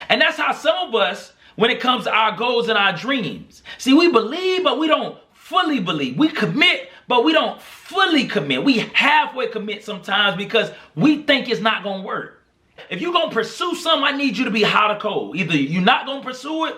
And that's how some of us, when it comes to our goals and our dreams. See, we believe, but we don't fully believe. We commit, but we don't fully commit. We halfway commit sometimes because we think it's not going to work. If you're going to pursue something, I need you to be hot or cold. Either you're not going to pursue it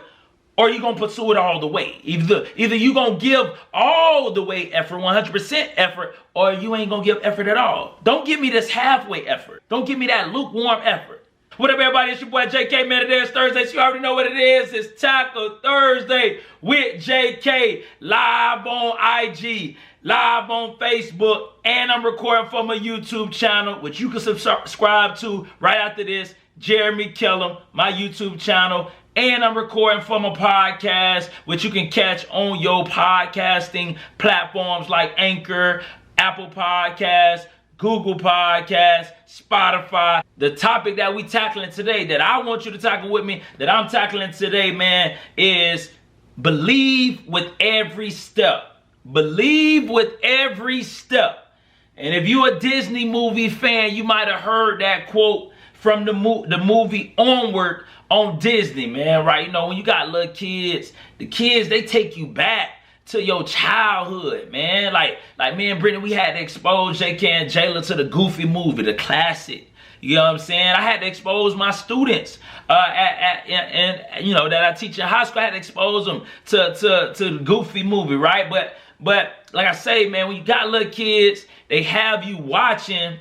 or you're going to pursue it all the way. Either you're going to give all the way effort, 100% effort, or you ain't going to give effort at all. Don't give me this halfway effort. Don't give me that lukewarm effort. What up, everybody? It's your boy JK, man. Today is Thursday, so you already know what it is. It's Taco Thursday with JK, live on IG, live on Facebook, and I'm recording from a YouTube channel, which you can subscribe to right after this, Jeremy Kellem, my YouTube channel, and I'm recording from a podcast, which you can catch on your podcasting platforms like Anchor, Apple Podcasts, Google Podcasts, Spotify. The topic that we tackling today, that I want you to tackle with me, that I'm tackling today, man, is believe with every step. Believe with every step. And if you're a Disney movie fan, you might have heard that quote from the movie Onward on Disney, man, right? You know, when you got little kids, the kids, they take you back to your childhood, man. Like me and Brittany, we had to expose JK and Jayla to the Goofy movie, the classic. You know what I'm saying? I had to expose my students, and you know, that I teach in high school. I had to expose them to the Goofy movie, right? But like I say, man, when you got little kids, they have you watching,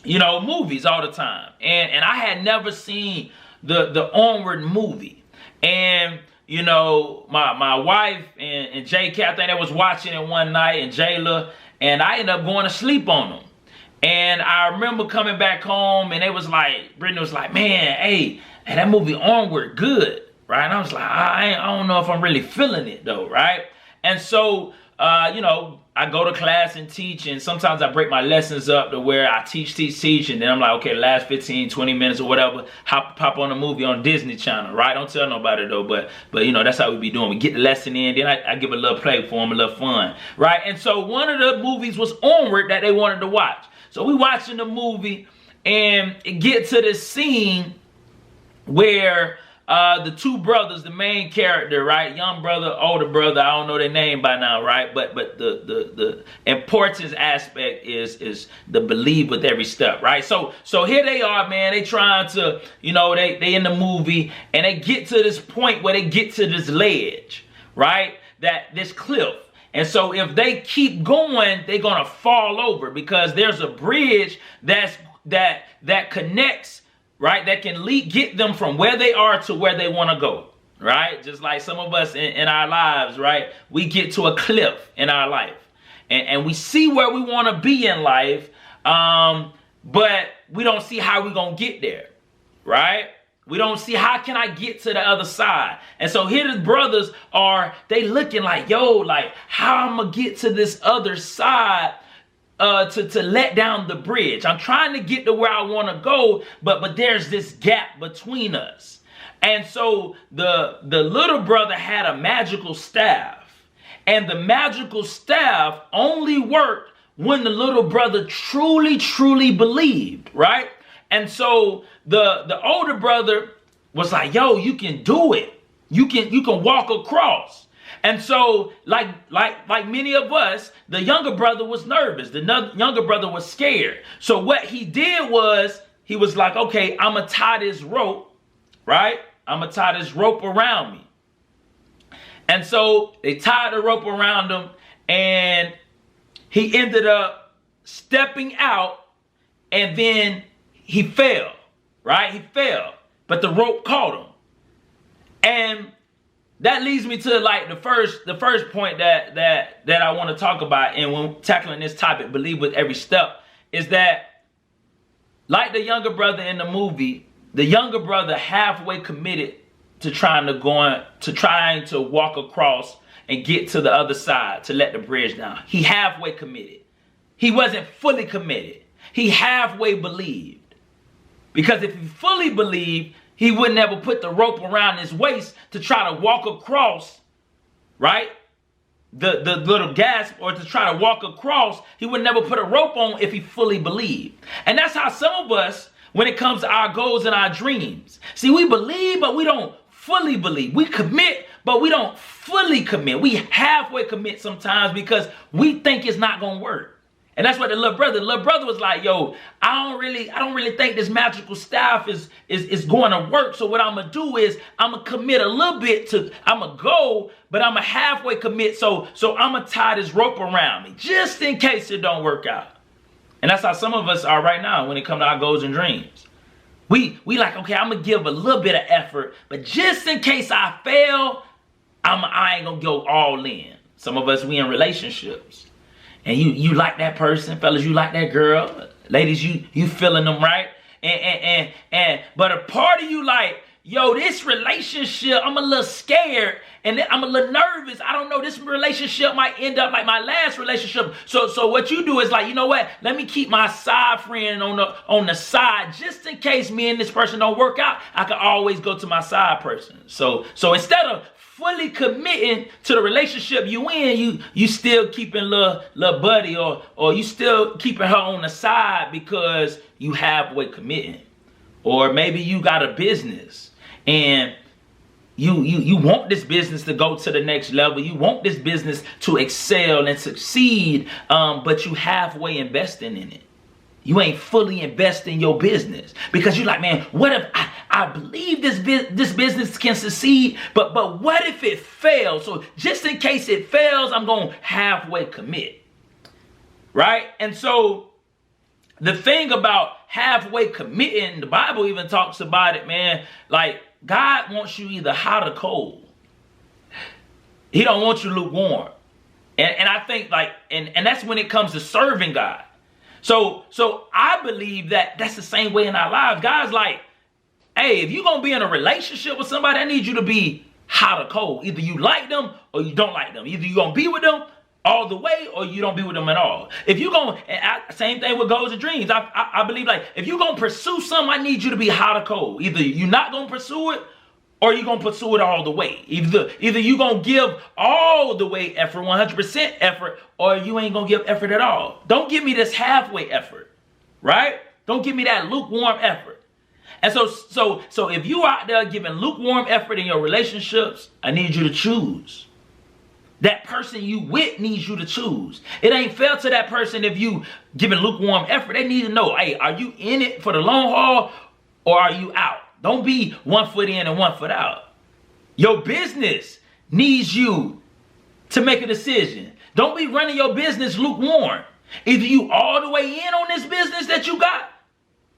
you know, movies all the time. And I had never seen the Onward movie. And you know, my wife and JK, I think they was watching it one night, and Jayla, and I ended up going to sleep on them. And I remember coming back home, and they was like, Brittany was like, man, hey, that movie Onward, good, right? And I was like, I don't know if I'm really feeling it though, right? And so, you know, I go to class and teach, and sometimes I break my lessons up to where I teach, and then I'm like, okay, the last 15, 20 minutes or whatever, pop on a movie on Disney Channel, right? Don't tell nobody though, but you know, that's how we be doing. We get the lesson in, then I give a little play for them, a little fun, right? And so one of the movies was Onward that they wanted to watch. So we watching the movie, and it get to this scene where the two brothers, the main character, right? Young brother, older brother, I don't know their name by now, right? But the importance aspect is the believe with every step, right? So here they are, man. They trying to, you know, they in the movie, and they get to this point where they get to this ledge, right? This cliff. And so if they keep going, they're gonna fall over, because there's a bridge that connects, right? That can get them from where they are to where they want to go, right? Just like some of us in our lives, right? We get to a cliff in our life, and we see where we want to be in life, but we don't see how we're going to get there, right? We don't see how can I get to the other side. And so here the brothers they looking like, yo, like how I'm going to get to this other side to let down the bridge. I'm trying to get to where I want to go, but there's this gap between us. And so the little brother had a magical staff, and the magical staff only worked when the little brother truly believed, right? And so the older brother was like, yo, you can do it. You can walk across. And so, like many of us, the younger brother was nervous. The younger brother was scared. So what he did was, he was like, okay, I'm going to tie this rope, right? I'm going to tie this rope around me. And so they tied the rope around him, and he ended up stepping out, and then he fell, right? He fell, but the rope caught him. And that leads me to like the first point that I want to talk about, and when tackling this topic, believe with every step, is that like the younger brother in the movie, the younger brother halfway committed to trying to walk across and get to the other side to let the bridge down. He halfway committed. He wasn't fully committed. He halfway believed. Because if he fully believed, he would never put the rope around his waist to try to walk across, right? The little gasp, or to try to walk across. He would never put a rope on if he fully believed. And that's how some of us, when it comes to our goals and our dreams. See, we believe, but we don't fully believe. We commit, but we don't fully commit. We halfway commit sometimes because we think it's not going to work. And that's what the little brother was like, yo, I don't really think this magical staff is going to work. So what I'm going to do is I'm going to commit a little bit to, I'm going to go, but I'm going to halfway commit. So I'm going to tie this rope around me just in case it don't work out. And that's how some of us are right now when it comes to our goals and dreams. We like, okay, I'm going to give a little bit of effort, but just in case I fail, I ain't going to go all in. Some of us, we in relationships. And you like that person, fellas, you like that girl. Ladies, you feeling them, right? But a part of you like, yo, this relationship, I'm a little scared and I'm a little nervous. I don't know, this relationship might end up like my last relationship. So what you do is like, you know what? Let me keep my side friend on the side just in case me and this person don't work out. I can always go to my side person. So instead of fully committing to the relationship you in, you still keeping little buddy or you still keeping her on the side because you halfway committing. Or maybe you got a business and you want this business to go to the next level. You want this business to excel and succeed, but you halfway investing in it. You ain't fully investing in your business because you're like, man, what if I believe this business can succeed, but what if it fails? So just in case it fails, I'm going to halfway commit, right? And so the thing about halfway committing, the Bible even talks about it, man. Like God wants you either hot or cold. He don't want you lukewarm. And I think like, and that's when it comes to serving God. So I believe that that's the same way in our lives. God's like, hey, if you're going to be in a relationship with somebody, I need you to be hot or cold. Either you like them or you don't like them. Either you're going to be with them all the way or you don't be with them at all. If you're going, same thing with goals and dreams. I believe like if you're going to pursue something, I need you to be hot or cold. Either you're not going to pursue it or you're going to pursue it all the way. Either you're going to give all the way effort, 100% effort, or you ain't going to give effort at all. Don't give me this halfway effort, right? Don't give me that lukewarm effort. And so if you out there giving lukewarm effort in your relationships, I need you to choose. That person you with needs you to choose. It ain't fair to that person if you giving lukewarm effort. They need to know, hey, are you in it for the long haul or are you out? Don't be 1 foot in and 1 foot out. Your business needs you to make a decision. Don't be running your business lukewarm. Either you all the way in on this business that you got,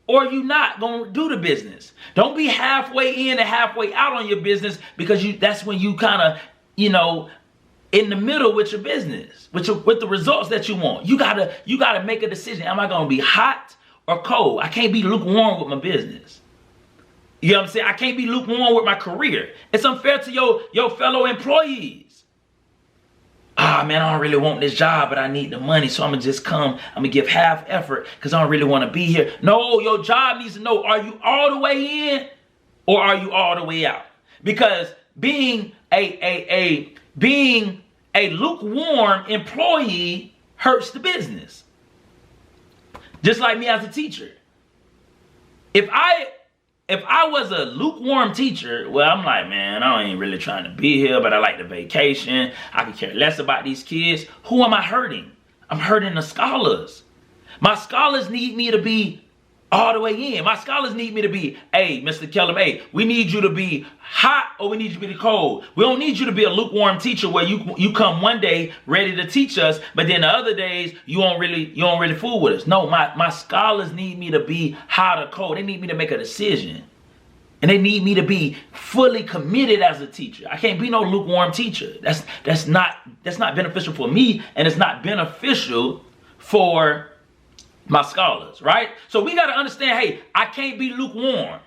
or you not going to do the business. Don't be halfway in and halfway out on your business because that's when you kind of, in the middle with your business, with the results that you want. You gotta make a decision. Am I going to be hot or cold? I can't be lukewarm with my business. You know what I'm saying? I can't be lukewarm with my career. It's unfair to your fellow employees. Man, I don't really want this job, but I need the money, so I'm going to just come. I'm going to give half effort because I don't really want to be here. No, your job needs to know, are you all the way in or are you all the way out? Because being a lukewarm employee hurts the business. Just like me as a teacher. If I was a lukewarm teacher, well, I'm like, man, I ain't really trying to be here, but I like the vacation. I could care less about these kids. Who am I hurting? I'm hurting the scholars. My scholars need me to be all the way in. My scholars need me to be, hey, Mr. Kellem, hey, we need you to be hot or we need you to be cold. We don't need you to be a lukewarm teacher where you come one day ready to teach us, but then the other days you don't really fool with us. No, my scholars need me to be hot or cold. They need me to make a decision. And they need me to be fully committed as a teacher. I can't be no lukewarm teacher. That's not beneficial for me, and it's not beneficial for my scholars, right? So we got to understand, hey, I can't be lukewarm.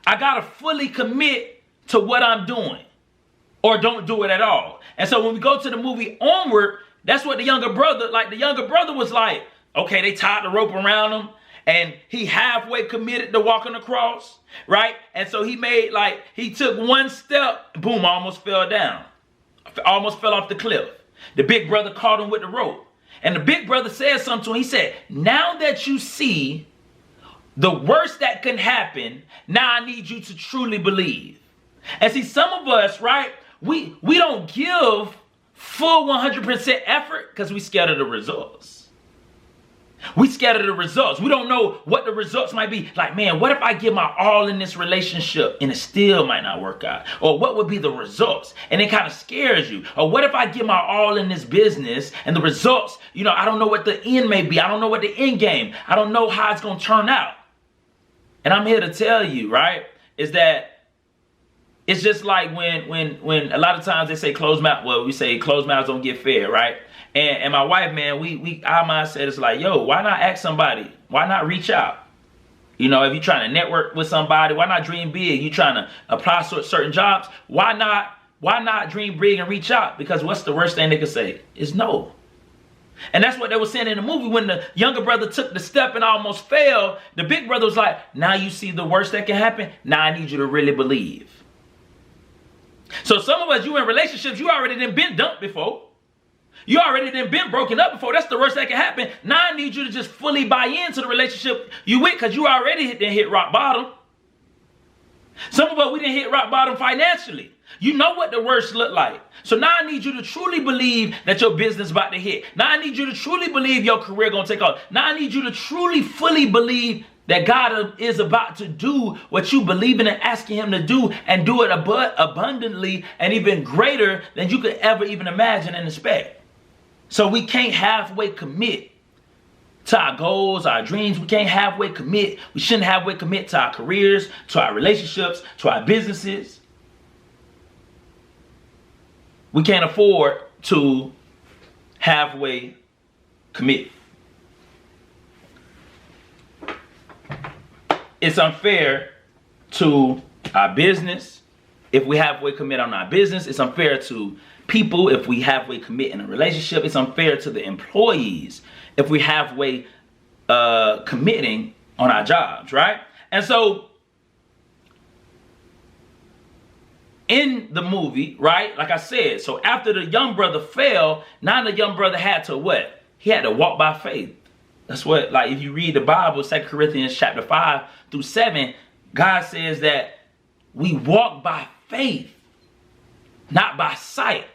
I got to fully commit to what I'm doing or don't do it at all. And so when we go to the movie Onward, that's what the younger brother was like, okay, they tied the rope around him and he halfway committed to walking across, right? And so he took one step, boom, almost fell down, almost fell off the cliff. The big brother caught him with the rope. And the big brother said something to him. He said, now that you see the worst that can happen, now I need you to truly believe. And see, some of us, right, we don't give full 100% effort because we scared of the results. We scared of the results. We don't know what the results might be. Like, man, what if I give my all in this relationship and it still might not work out? Or what would be the results? And it kind of scares you. Or what if I give my all in this business and the results, I don't know what the end may be. I don't know what the end game. I don't know how it's going to turn out. And I'm here to tell you, right, is that it's just like when a lot of times they say closed mouth. Well, we say closed mouths don't get fed, right? And my wife, man, our mindset is like, yo, why not ask somebody? Why not reach out? If you're trying to network with somebody, why not dream big? You trying to apply certain jobs? Why not dream big and reach out? Because what's the worst thing they could say? Is no. And that's what they were saying in the movie. When the younger brother took the step and almost failed, the big brother was like, now you see the worst that can happen? Now I need you to really believe. So some of us, you in relationships, you already done been dumped before. You already done been broken up before. That's the worst that can happen. Now I need you to just fully buy into the relationship you with, because you already hit rock bottom. Some of us, we didn't hit rock bottom financially. You know what the worst look like. So now I need you to truly believe that your business is about to hit. Now I need you to truly believe your career going to take off. Now I need you to truly, fully believe that God is about to do what you believe in and asking him to do, and do it abundantly and even greater than you could ever even imagine and expect. So we can't halfway commit to our goals, our dreams. We can't halfway commit. We shouldn't halfway commit to our careers, to our relationships, to our businesses. We can't afford to halfway commit. It's unfair to our business if we halfway commit on our business. It's unfair to people if we halfway commit in a relationship. It's unfair to the employees if we halfway committing on our jobs, right? And so in the movie, right, like I said, so after the young brother fell, now the young brother had to what? He had to walk by faith. That's what, like, if you read the Bible, 2 Corinthians chapter 5 through 7, God says that we walk by faith, not by sight,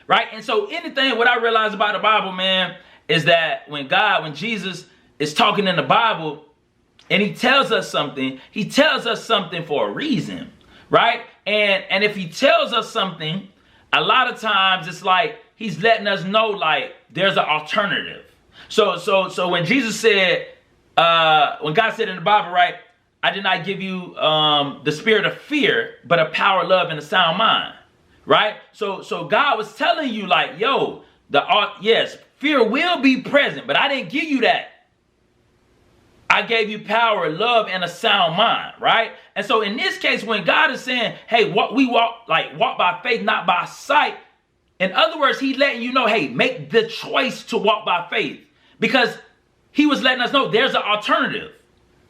right? And so anything, what I realize about the Bible, man, is that when Jesus is talking in the Bible and he tells us something for a reason, right? And if he tells us something, a lot of times it's like he's letting us know, like, there's an alternative. So when Jesus said, when God said in the Bible, right, I did not give you the spirit of fear, but a power, love, and a sound mind, right? So God was telling you, like, yo, yes, fear will be present, but I didn't give you that. I gave you power, love, and a sound mind, right? And so in this case, when God is saying, hey, we walk by faith, not by sight. In other words, he's letting you know, hey, make the choice to walk by faith. Because he was letting us know there's an alternative,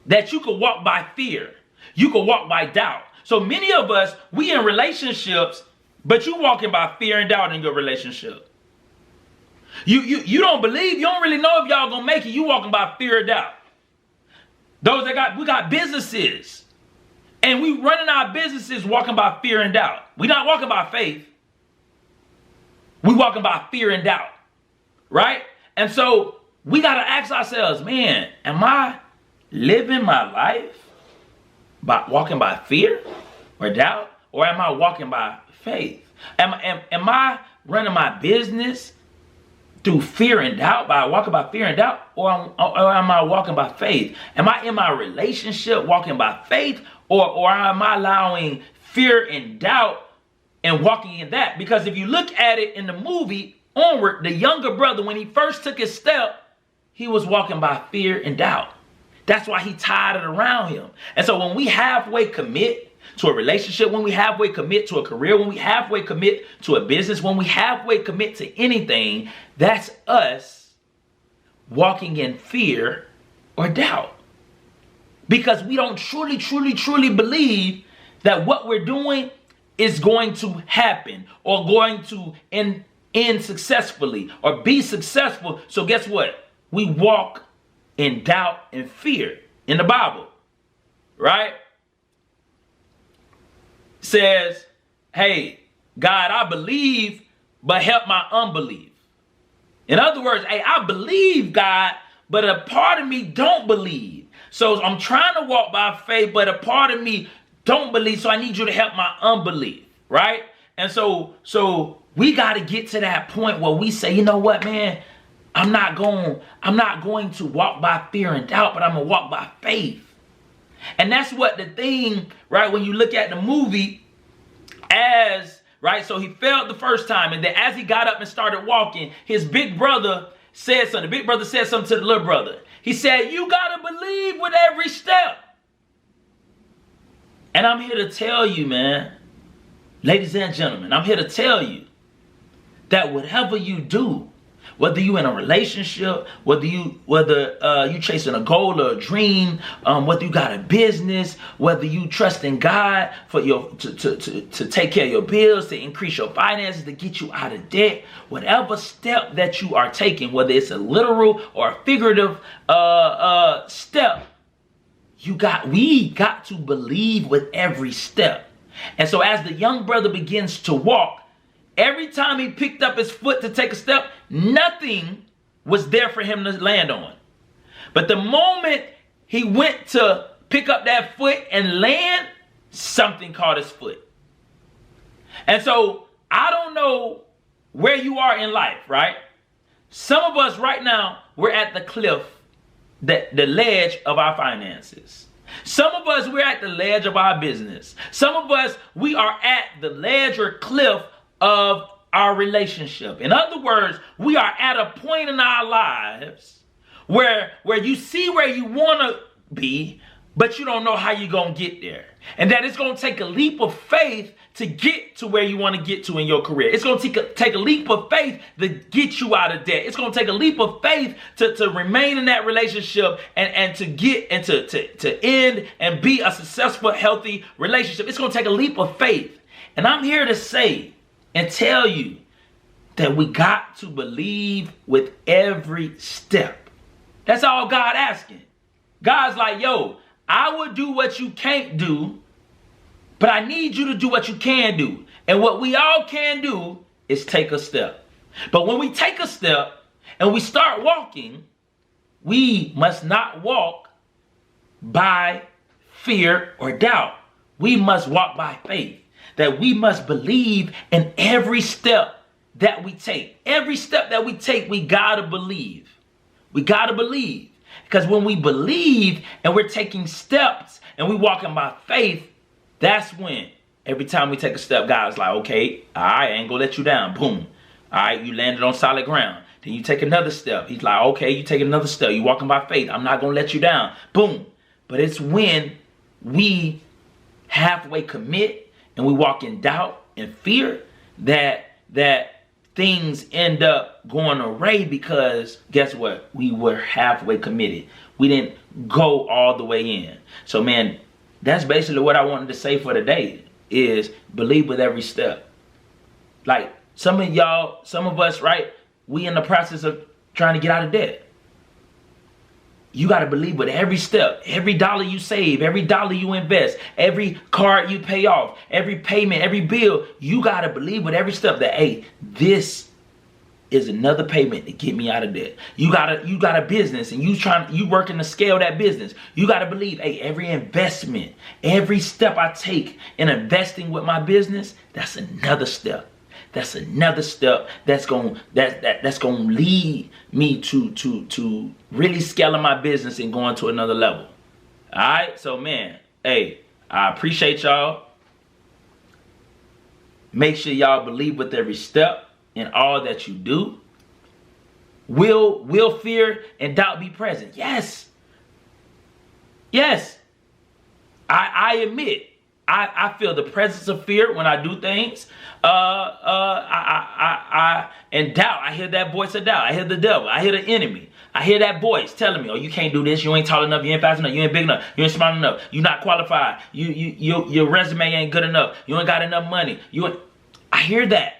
that you could walk by fear. You could walk by doubt. So many of us, we in relationships, but you walking by fear and doubt in your relationship. You don't believe, you don't really know if y'all gonna make it. You walking by fear and doubt. We got businesses, and we running our businesses walking by fear and doubt. We not walking by faith. We walking by fear and doubt, right? And so we got to ask ourselves, man, am I living my life by walking by fear or doubt, or am I walking by faith? Am I running my business through fear and doubt, by walking by fear and doubt, or am I walking by faith? Am I in my relationship walking by faith, or am I allowing fear and doubt and walking in that? Because if you look at it in the movie Onward, the younger brother, when he first took his step, he was walking by fear and doubt. That's why he tied it around him. And so when we halfway commit to a relationship, when we halfway commit to a career, when we halfway commit to a business, when we halfway commit to anything, that's us walking in fear or doubt. Because we don't truly, truly, truly believe that what we're doing is going to happen or going to end successfully or be successful. So guess what? We walk in doubt and fear in the Bible. right, says, hey, God, I believe, but help my unbelief. In other words, hey, I believe, God, but a part of me don't believe. So I'm trying to walk by faith, but a part of me don't believe, so I need you to help my unbelief, right? And so we got to get to that point where we say, you know what, man, I'm not going to walk by fear and doubt, but I'm going to walk by faith. And that's what the thing, right, when you look at the movie, right, so he failed the first time, and then as he got up and started walking, his big brother said something. The big brother said something to the little brother. He said, you got to believe with every step. And I'm here to tell you, man, ladies and gentlemen, I'm here to tell you that whatever you do, whether you in a relationship, whether you chasing a goal or a dream, whether you got a business, whether you trust in God for to take care of your bills, to increase your finances, to get you out of debt, whatever step that you are taking, whether it's a literal or a figurative step, we got to believe with every step. And so as the young brother begins to walk, every time he picked up his foot to take a step, nothing was there for him to land on. But the moment he went to pick up that foot and land, something caught his foot. And so I don't know where you are in life, right? Some of us right now, we're at the cliff, the ledge of our finances. Some of us, we're at the ledge of our business. Some of us, we are at the ledge or cliff of our relationship. In other words, we are at a point in our lives where you see where you want to be, but you don't know how you're going to get there. And that it's going to take a leap of faith to get to where you want to get to in your career. It's going to take a leap of faith to get you out of debt. It's going to take a leap of faith to remain in that relationship and to get and to end and be a successful, healthy relationship. It's going to take a leap of faith. And I'm here to say and tell you that we got to believe with every step. That's all God asking. God's like, yo, I will do what you can't do, but I need you to do what you can do. And what we all can do is take a step. But when we take a step and we start walking, we must not walk by fear or doubt. We must walk by faith. That we must believe in every step that we take. Every step that we take, we gotta believe. We gotta believe. Because when we believe and we're taking steps and we walking by faith, that's when every time we take a step, God's like, okay, I ain't gonna let you down. Boom. All right, you landed on solid ground. Then you take another step. He's like, okay, you take another step. You walking by faith. I'm not gonna let you down. Boom. But it's when we halfway commit and we walk in doubt and fear that things end up going awry, because guess what? We were halfway committed. We didn't go all the way in. So man, that's basically what I wanted to say for today, is believe with every step. Like some of us, right? We in the process of trying to get out of debt. You got to believe with every step, every dollar you save, every dollar you invest, every card you pay off, every payment, every bill. You got to believe with every step that, hey, this is another payment to get me out of debt. You got a business and you working to scale that business. You got to believe, hey, every investment, every step I take in investing with my business, that's another step. That's another step that's gonna lead me to really scaling my business and going to another level. All right, so man, hey, I appreciate y'all. Make sure y'all believe with every step in all that you do. Will fear and doubt be present? Yes. Yes. I admit. I feel the presence of fear when I do things. And doubt. I hear that voice of doubt. I hear the devil. I hear the enemy. I hear that voice telling me, oh, you can't do this. You ain't tall enough. You ain't fast enough. You ain't big enough. You ain't smart enough. You're not qualified. Your resume ain't good enough. You ain't got enough money. I hear that.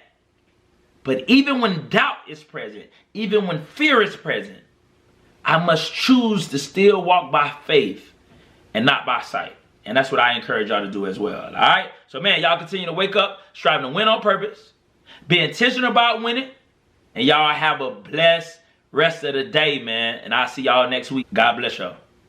But even when doubt is present, even when fear is present, I must choose to still walk by faith and not by sight. And that's what I encourage y'all to do as well. All right? So, man, y'all continue to wake up, striving to win on purpose. Be intentional about winning. And y'all have a blessed rest of the day, man. And I'll see y'all next week. God bless y'all.